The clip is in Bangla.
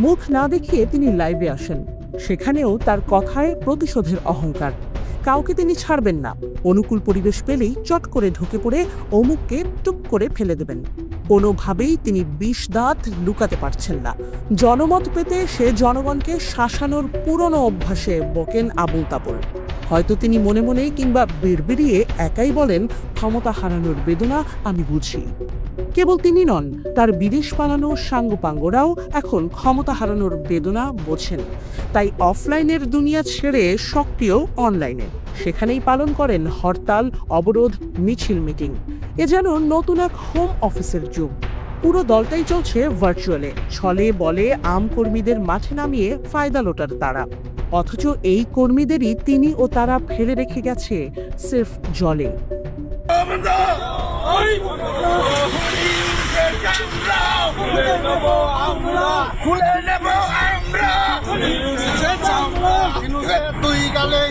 মুখ না দেখিয়ে তিনি লাইভে আসেন, সেখানেও তার কথায় প্রতিশোধের অহংকার। কাউকে তিনি ছাড়বেন না, অনুকূল পরিবেশ পেলেই চট করে ঢুকে পড়ে অমুককে টুপ করে ফেলে দেবেন। কোনোভাবেই তিনি বিষ দাঁত লুকাতে পারছেন না। জনমত পেতে সে জনগণকে শাসানোর পুরনো অভ্যাসে বকেন আবুল তাবুল। হয়তো তিনি মনে মনে কিংবা বিড়বিড়িয়ে একাই বলেন, ক্ষমতা হারানোর বেদনা আমি বুঝি। কেবল তিনি নন, তার বিদেশ পালানো সাঙ্গপাঙ্গরাও এখন ক্ষমতা হারানোর বেদনা বোঝেন। তাই অফলাইনের দুনিয়া ছেড়ে সক্রিয় অনলাইনে, সেখানেই পালন করেন হরতাল, অবরোধ, মিছিল, মিটিং। এ যেন নতুন এক হোম অফিসের যুগ। পুরো দলটাই চলছে ভার্চুয়ালে, ছলে বলে আম কর্মীদের মাঠে নামিয়ে ফায়দা লোটার তারা। অথচ এই কর্মীদেরই তিনি ও তারা ফেলে রেখে গেছে সির্ফ জলে। দুই গালে